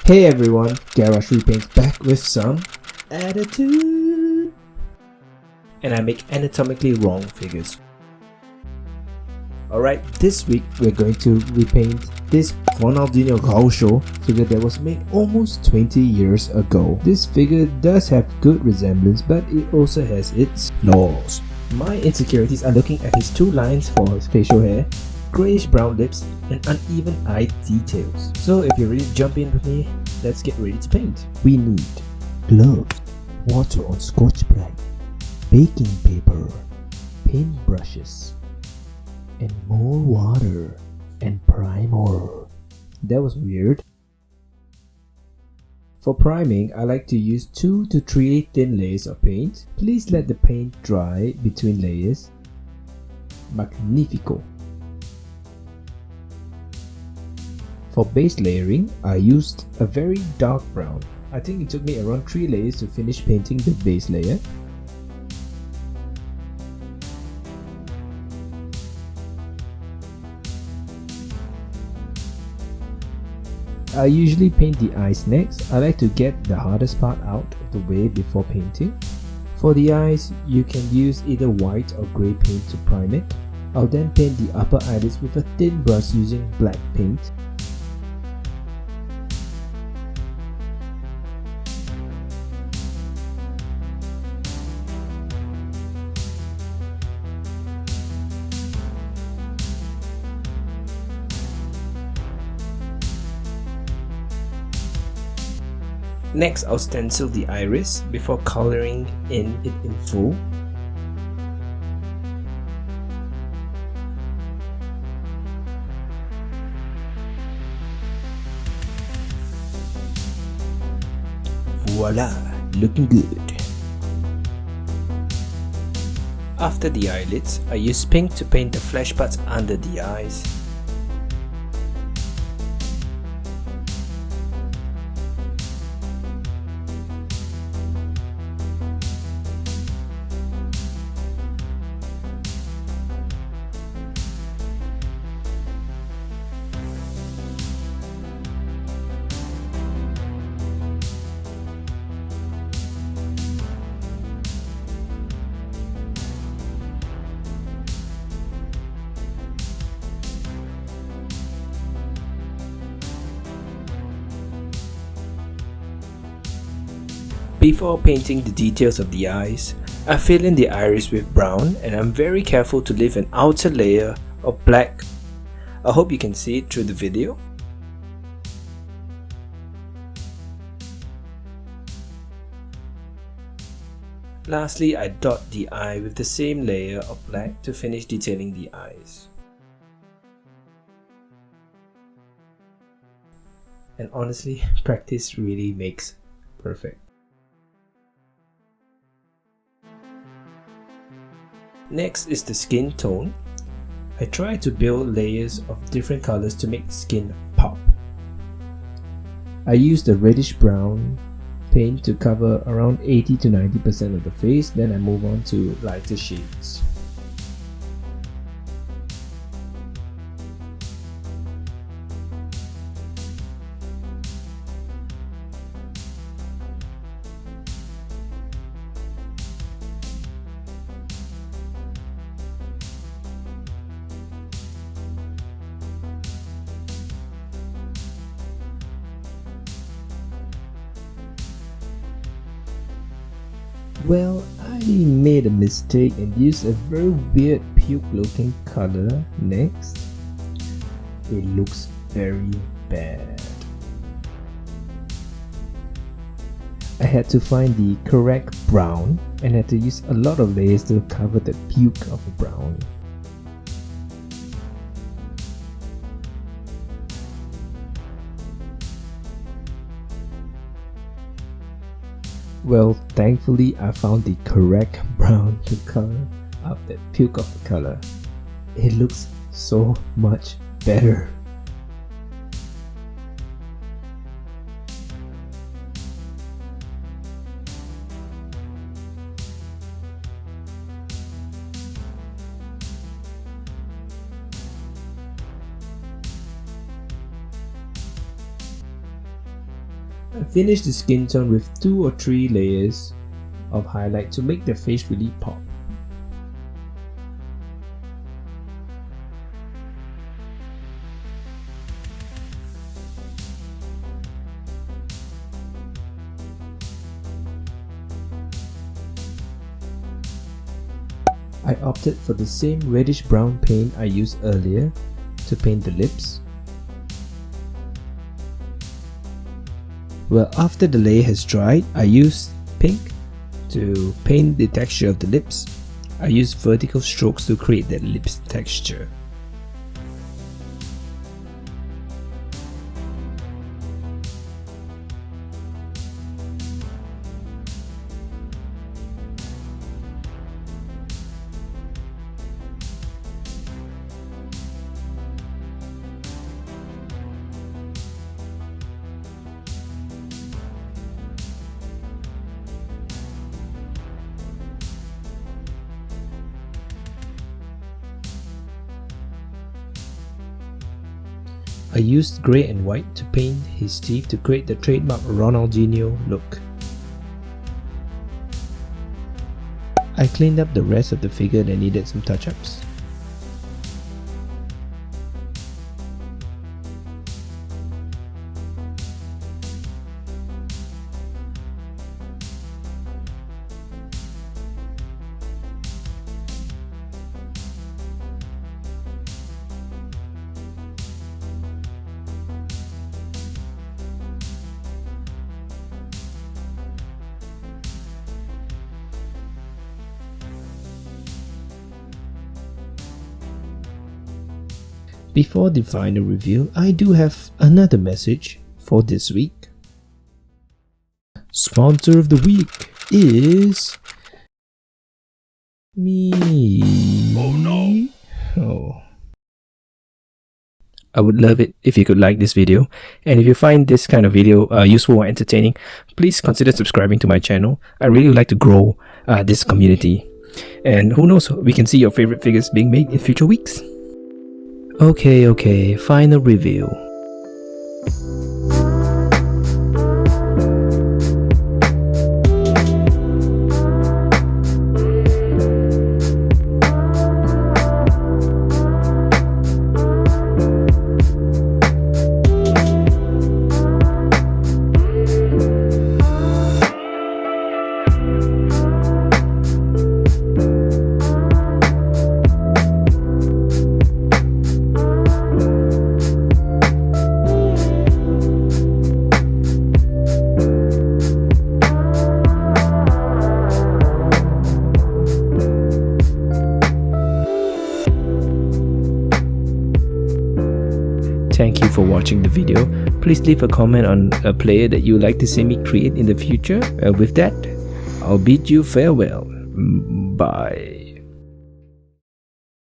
Hey everyone, Garage Repaints back with some attitude. And I make anatomically wrong figures. Alright, this week we're going to repaint this Ronaldinho Gaucho figure that was made almost 20 years ago. This figure does have good resemblance, but it also has its flaws. My insecurities are looking at his two lines for his facial hair, greyish brown lips, and uneven eye details. So if you're ready to jump in with me, let's get ready to paint. We need gloves, water on Scotch Brite, baking paper, paint brushes, and more water and primer. That was weird. For priming, I like to use 2 to 3 thin layers of paint. Please let the paint dry between layers. Magnifico. For base layering, I used a very dark brown. I think it took me around 3 layers to finish painting the base layer. I usually paint the eyes next. I like to get the hardest part out of the way before painting. For the eyes, you can use either white or grey paint to prime it. I'll then paint the upper eyelids with a thin brush using black paint. Next, I'll stencil the iris before coloring it in full. Voila, looking good. After the eyelids, I use pink to paint the flesh parts under the eyes. Before painting the details of the eyes, I fill in the iris with brown, and I'm very careful to leave an outer layer of black. I hope you can see it through the video. Lastly, I dot the eye with the same layer of black to finish detailing the eyes. And honestly, practice really makes perfect. Next is the skin tone. I try to build layers of different colors to make skin pop. I use the reddish brown paint to cover around 80 to 90% of the face, then I move on to lighter shades. Well, I made a mistake and used a very weird puke looking color next. It looks very bad. I had to find the correct brown and had to use a lot of layers to cover the puke of the brown. Well, thankfully I found the correct brown to color up that puke of the color. It looks so much better. I finished the skin tone with 2 or 3 layers of highlight to make the face really pop. I opted for the same reddish brown paint I used earlier to paint the lips. Well, after the layer has dried, I used pink to paint the texture of the lips. I used vertical strokes to create that lips texture. I used grey and white to paint his teeth to create the trademark Ronaldinho look. I cleaned up the rest of the figure that needed some touch-ups. Before the final review, I do have another message for this week. Sponsor of the week is me. Oh no! Oh. I would love it if you could like this video, and if you find this kind of video useful or entertaining, please consider subscribing to my channel. I really would like to grow this community, and who knows, we can see your favorite figures being made in future weeks. Okay, final review. Thank you for watching the video. Please leave a comment on a player that you would like to see me create in the future. With that, I'll bid you farewell. Bye.